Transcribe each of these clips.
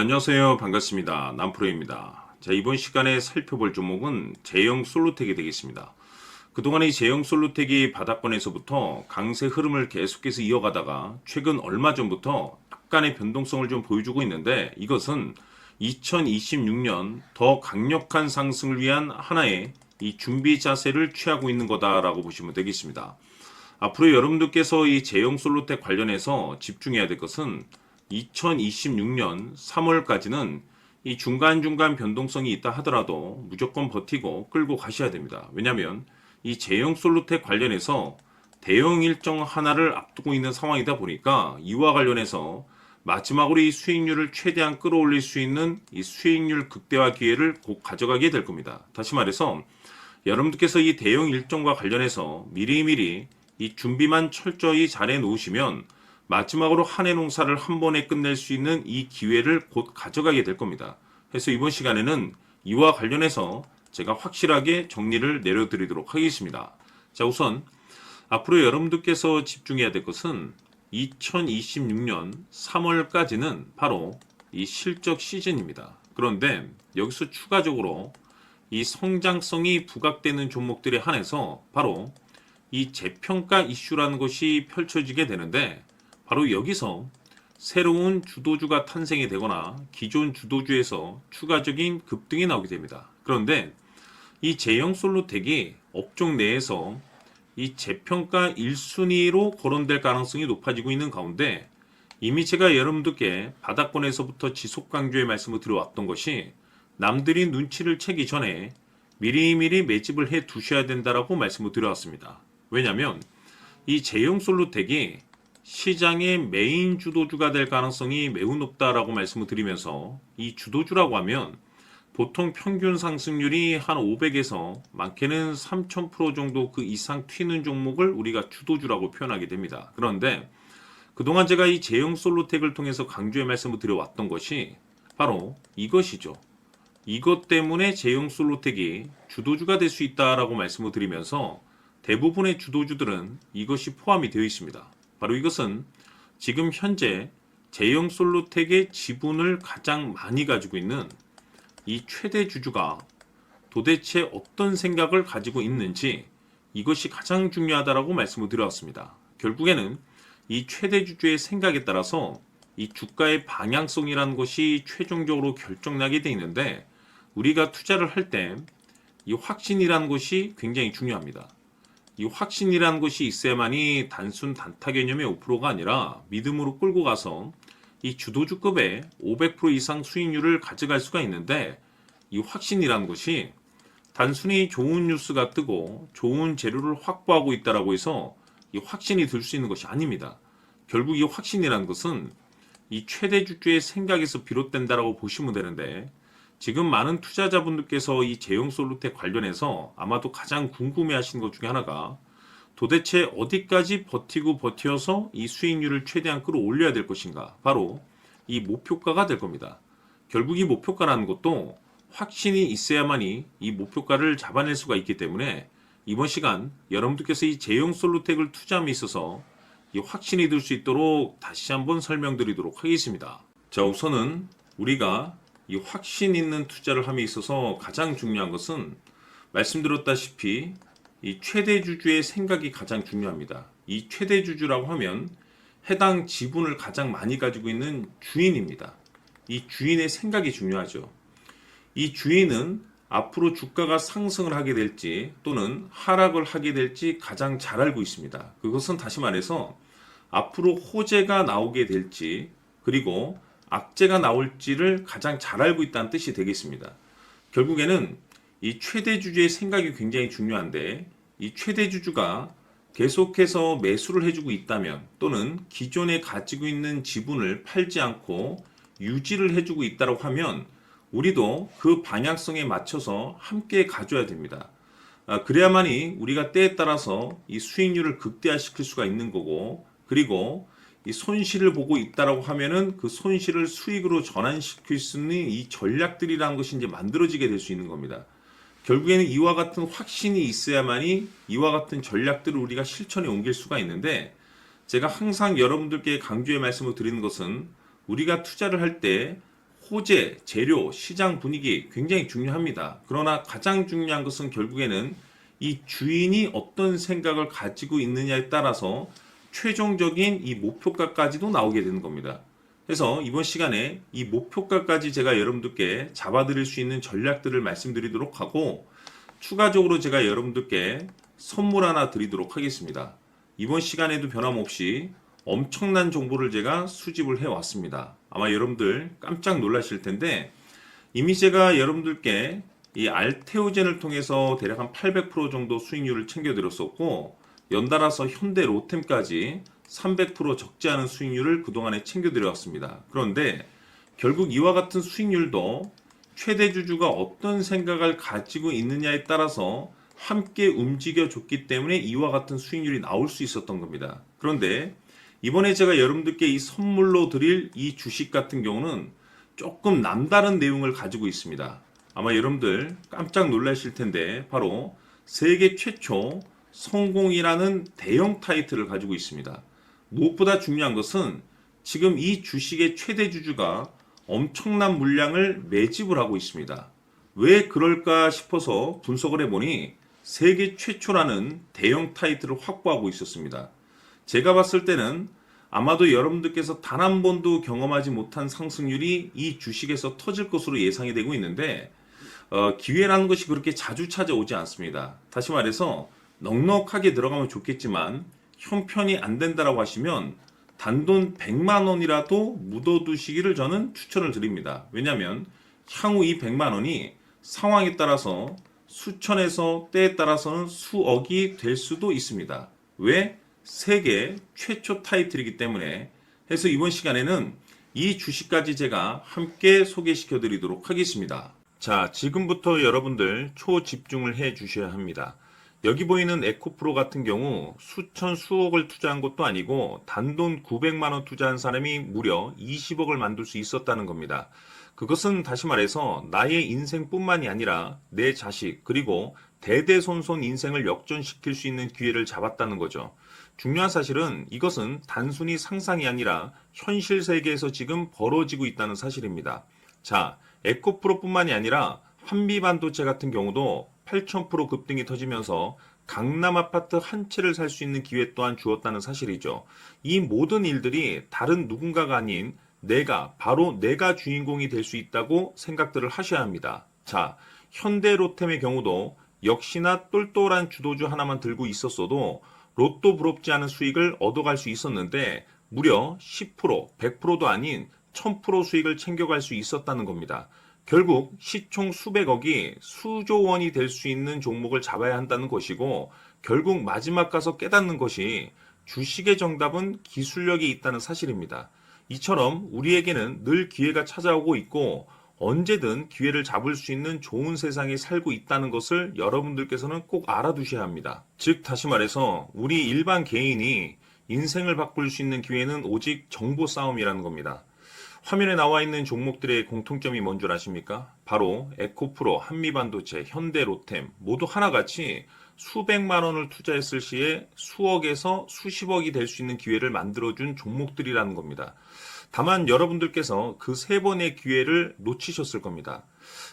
안녕하세요. 반갑습니다. 남프로입니다. 자, 이번 시간에 살펴볼 종목은 제형 솔루텍이 되겠습니다. 그동안 이 제형 솔루텍이 바닥권에서부터 강세 흐름을 계속해서 이어가다가 최근 얼마 전부터 약간의 변동성을 좀 보여주고 있는데, 이것은 2026년 더 강력한 상승을 위한 하나의 이 준비 자세를 취하고 있는 거다라고 보시면 되겠습니다. 앞으로 여러분들께서 이 제형 솔루텍 관련해서 집중해야 될 것은 2026년 3월까지는 이 중간중간 변동성이 있다 하더라도 무조건 버티고 끌고 가셔야 됩니다. 왜냐하면 이 제형 솔루텍 관련해서 대형 일정 하나를 앞두고 있는 상황이다 보니까 이와 관련해서 마지막으로 이 수익률을 최대한 끌어올릴 수 있는 이 수익률 극대화 기회를 곧 가져가게 될 겁니다. 다시 말해서 여러분들께서 이 대형 일정과 관련해서 미리미리 이 준비만 철저히 잘해 놓으시면 마지막으로 한 해 농사를 한 번에 끝낼 수 있는 이 기회를 곧 가져가게 될 겁니다. 그래서 이번 시간에는 이와 관련해서 제가 확실하게 정리를 내려드리도록 하겠습니다. 자, 우선 앞으로 여러분들께서 집중해야 될 것은 2026년 3월까지는 바로 이 실적 시즌입니다. 그런데 여기서 추가적으로 이 성장성이 부각되는 종목들에 한해서 바로 이 재평가 이슈라는 것이 펼쳐지게 되는데, 바로 여기서 새로운 주도주가 탄생이 되거나 기존 주도주에서 추가적인 급등이 나오게 됩니다. 그런데 이 제형 솔루텍이 업종 내에서 이 재평가 1순위로 거론될 가능성이 높아지고 있는 가운데, 이미 제가 여러분들께 바닥권에서부터 지속 강조의 말씀을 드려왔던 것이 남들이 눈치를 채기 전에 미리미리 매집을 해 두셔야 된다라고 말씀을 드려왔습니다. 왜냐하면 이 제형 솔루텍이 시장의 메인 주도주가 될 가능성이 매우 높다라고 말씀을 드리면서, 이 주도주라고 하면 보통 평균 상승률이 한 500에서 많게는 3000% 정도 그 이상 튀는 종목을 우리가 주도주라고 표현하게 됩니다. 그런데 그동안 제가 이 제형 솔루텍을 통해서 강조의 말씀을 드려왔던 것이 바로 이것이죠. 이것 때문에 제형 솔루텍이 주도주가 될 수 있다라고 말씀을 드리면서 대부분의 주도주들은 이것이 포함이 되어 있습니다. 바로 이것은 지금 현재 제형 솔루텍의 지분을 가장 많이 가지고 있는 이 최대 주주가 도대체 어떤 생각을 가지고 있는지, 이것이 가장 중요하다라고 말씀을 드려왔습니다. 결국에는 이 최대 주주의 생각에 따라서 이 주가의 방향성이라는 것이 최종적으로 결정나게 되어 있는데, 우리가 투자를 할 때 이 확신이라는 것이 굉장히 중요합니다. 이 확신이라는 것이 있어야만이 단순 단타 개념의 5%가 아니라 믿음으로 끌고 가서 이 주도주급의 500% 이상 수익률을 가져갈 수가 있는데, 이 확신이라는 것이 단순히 좋은 뉴스가 뜨고 좋은 재료를 확보하고 있다라고 해서 이 확신이 들 수 있는 것이 아닙니다. 결국 이 확신이라는 것은 이 최대 주주의 생각에서 비롯된다라고 보시면 되는데, 지금 많은 투자자분들께서 이 제형 솔루텍 관련해서 아마도 가장 궁금해 하시는 것 중에 하나가 도대체 어디까지 버티고 버텨서 이 수익률을 최대한 끌어올려야 될 것인가, 바로 이 목표가가 될 겁니다. 결국 이 목표가라는 것도 확신이 있어야만이 이 목표가를 잡아낼 수가 있기 때문에 이번 시간 여러분들께서 이 제형 솔루텍을 투자함에 있어서 이 확신이 들 수 있도록 다시 한번 설명드리도록 하겠습니다. 자, 우선은 우리가 이 확신 있는 투자를 함에 있어서 가장 중요한 것은 말씀드렸다시피 이 최대 주주의 생각이 가장 중요합니다. 이 최대 주주라고 하면 해당 지분을 가장 많이 가지고 있는 주인입니다. 이 주인의 생각이 중요하죠. 이 주인은 앞으로 주가가 상승을 하게 될지 또는 하락을 하게 될지 가장 잘 알고 있습니다. 그것은 다시 말해서 앞으로 호재가 나오게 될지 그리고 악재가 나올지를 가장 잘 알고 있다는 뜻이 되겠습니다. 결국에는 이 최대 주주의 생각이 굉장히 중요한데, 이 최대 주주가 계속해서 매수를 해주고 있다면 또는 기존에 가지고 있는 지분을 팔지 않고 유지를 해주고 있다고 하면 우리도 그 방향성에 맞춰서 함께 가져야 됩니다. 그래야만이 우리가 때에 따라서 이 수익률을 극대화시킬 수가 있는 거고, 그리고 이 손실을 보고 있다라고 하면은 그 손실을 수익으로 전환시킬 수 있는 이 전략들이라는 것이 이제 만들어지게 될 수 있는 겁니다. 결국에는 이와 같은 확신이 있어야만이 이와 같은 전략들을 우리가 실천에 옮길 수가 있는데, 제가 항상 여러분들께 강조의 말씀을 드리는 것은 우리가 투자를 할 때 소재, 재료, 시장 분위기 굉장히 중요합니다. 그러나 가장 중요한 것은 결국에는 이 주인이 어떤 생각을 가지고 있느냐에 따라서 최종적인 이 목표가까지도 나오게 되는 겁니다. 그래서 이번 시간에 이 목표가까지 제가 여러분들께 잡아드릴 수 있는 전략들을 말씀드리도록 하고, 추가적으로 제가 여러분들께 선물 하나 드리도록 하겠습니다. 이번 시간에도 변함없이 엄청난 정보를 제가 수집을 해왔습니다. 아마 여러분들 깜짝 놀라실 텐데, 이미 제가 여러분들께 이 알테오젠을 통해서 대략 한 800% 정도 수익률을 챙겨드렸었고, 연달아서 현대 로템까지 300% 적지 않은 수익률을 그동안에 챙겨드려왔습니다. 그런데 결국 이와 같은 수익률도 최대 주주가 어떤 생각을 가지고 있느냐에 따라서 함께 움직여줬기 때문에 이와 같은 수익률이 나올 수 있었던 겁니다. 그런데 이번에 제가 여러분들께 이 선물로 드릴 이 주식 같은 경우는 조금 남다른 내용을 가지고 있습니다. 아마 여러분들 깜짝 놀라실 텐데, 바로 세계 최초 성공이라는 대형 타이틀을 가지고 있습니다. 무엇보다 중요한 것은 지금 이 주식의 최대 주주가 엄청난 물량을 매집을 하고 있습니다. 왜 그럴까 싶어서 분석을 해보니 세계 최초라는 대형 타이틀을 확보하고 있었습니다. 제가 봤을 때는 아마도 여러분들께서 단 한 번도 경험하지 못한 상승률이 이 주식에서 터질 것으로 예상이 되고 있는데, 기회라는 것이 그렇게 자주 찾아오지 않습니다. 다시 말해서 넉넉하게 들어가면 좋겠지만 형편이 안 된다라고 하시면 단돈 100만 원이라도 묻어두시기를 저는 추천을 드립니다. 왜냐하면 향후 이 100만 원이 상황에 따라서 수천에서 때에 따라서는 수억이 될 수도 있습니다. 왜? 세계 최초 타이틀이기 때문에. 해서 이번 시간에는 이 주식까지 제가 함께 소개시켜 드리도록 하겠습니다. 자, 지금부터 여러분들 초집중을 해 주셔야 합니다. 여기 보이는 에코프로 같은 경우 수천 수억을 투자한 것도 아니고 단돈 900만 원 투자한 사람이 무려 20억을 만들 수 있었다는 겁니다. 그것은 다시 말해서 나의 인생뿐만이 아니라 내 자식 그리고 대대손손 인생을 역전시킬 수 있는 기회를 잡았다는 거죠. 중요한 사실은 이것은 단순히 상상이 아니라 현실 세계에서 지금 벌어지고 있다는 사실입니다. 자, 에코프로뿐만이 아니라 한미반도체 같은 경우도 8,000% 급등이 터지면서 강남 아파트 한 채를 살 수 있는 기회 또한 주었다는 사실이죠. 이 모든 일들이 다른 누군가가 아닌 바로 내가 주인공이 될 수 있다고 생각들을 하셔야 합니다. 자, 현대로템의 경우도 역시나 똘똘한 주도주 하나만 들고 있었어도 로또 부럽지 않은 수익을 얻어갈 수 있었는데 무려 10%, 100%도 아닌 1000% 수익을 챙겨갈 수 있었다는 겁니다. 결국 시총 수백억이 수조 원이 될 수 있는 종목을 잡아야 한다는 것이고, 결국 마지막 가서 깨닫는 것이 주식의 정답은 기술력이 있다는 사실입니다. 이처럼 우리에게는 늘 기회가 찾아오고 있고 언제든 기회를 잡을 수 있는 좋은 세상에 살고 있다는 것을 여러분들께서는 꼭 알아두셔야 합니다. 즉 다시 말해서 우리 일반 개인이 인생을 바꿀 수 있는 기회는 오직 정보 싸움이라는 겁니다. 화면에 나와 있는 종목들의 공통점이 뭔 줄 아십니까? 바로 에코프로, 한미반도체, 현대로템 모두 하나같이 수백만 원을 투자했을 시에 수억에서 수십억이 될 수 있는 기회를 만들어준 종목들이라는 겁니다. 다만 여러분들께서 그 세 번의 기회를 놓치셨을 겁니다.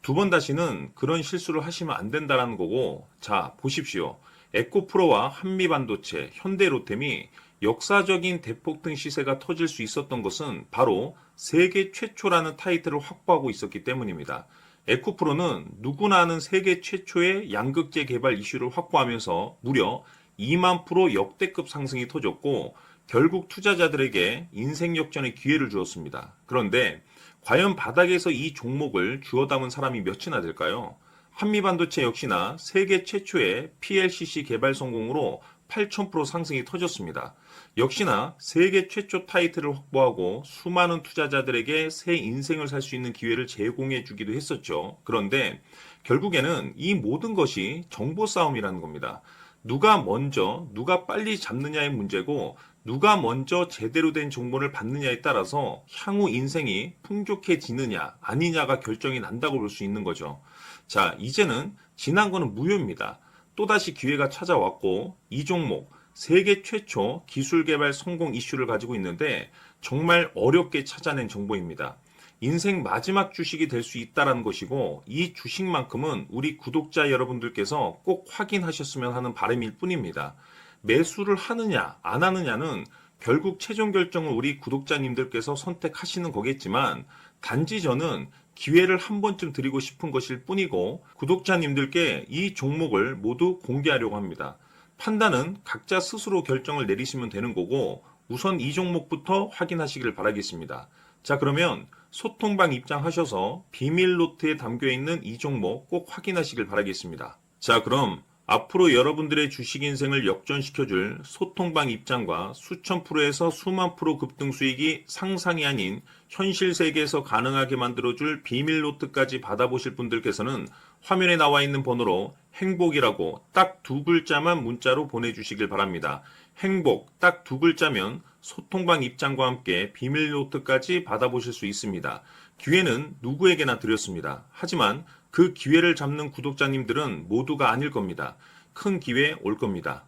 두 번 다시는 그런 실수를 하시면 안 된다는 거고, 자 보십시오. 에코프로와 한미반도체, 현대로템이 역사적인 대폭등 시세가 터질 수 있었던 것은 바로 세계 최초라는 타이틀을 확보하고 있었기 때문입니다. 에코프로는 누구나 아는 세계 최초의 양극재 개발 이슈를 확보하면서 무려 2만 프로 역대급 상승이 터졌고 결국 투자자들에게 인생 역전의 기회를 주었습니다. 그런데 과연 바닥에서 이 종목을 주워 담은 사람이 몇이나 될까요? 한미반도체 역시나 세계 최초의 PLCC 개발 성공으로 8,000% 상승이 터졌습니다. 역시나 세계 최초 타이틀을 확보하고 수많은 투자자들에게 새 인생을 살 수 있는 기회를 제공해 주기도 했었죠. 그런데 결국에는 이 모든 것이 정보 싸움이라는 겁니다. 누가 먼저, 누가 빨리 잡느냐의 문제고 누가 먼저 제대로 된 정보를 받느냐에 따라서 향후 인생이 풍족해지느냐 아니냐가 결정이 난다고 볼 수 있는 거죠. 자, 이제는 지난 거는 무효입니다. 또다시 기회가 찾아왔고 이 종목 세계 최초 기술 개발 성공 이슈를 가지고 있는데 정말 어렵게 찾아낸 정보입니다. 인생 마지막 주식이 될 수 있다라는 것이고 이 주식만큼은 우리 구독자 여러분들께서 꼭 확인하셨으면 하는 바람일 뿐입니다. 매수를 하느냐 안 하느냐는 결국 최종 결정을 우리 구독자님들께서 선택하시는 거겠지만 단지 저는 기회를 한 번쯤 드리고 싶은 것일 뿐이고 구독자님들께 이 종목을 모두 공개하려고 합니다. 판단은 각자 스스로 결정을 내리시면 되는 거고 우선 이 종목부터 확인하시길 바라겠습니다. 자, 그러면 소통방 입장하셔서 비밀 노트에 담겨 있는 이 종목 꼭 확인하시길 바라겠습니다. 자, 그럼 앞으로 여러분들의 주식 인생을 역전시켜줄 소통방 입장과 수천 프로에서 수만 프로 급등 수익이 상상이 아닌 현실 세계에서 가능하게 만들어줄 비밀 노트까지 받아보실 분들께서는 화면에 나와 있는 번호로 행복이라고 딱 두 글자만 문자로 보내주시길 바랍니다. 행복 딱 두 글자면 소통방 입장과 함께 비밀 노트까지 받아보실 수 있습니다. 기회는 누구에게나 드렸습니다. 하지만 그 기회를 잡는 구독자님들은 모두가 아닐 겁니다. 큰 기회 올 겁니다.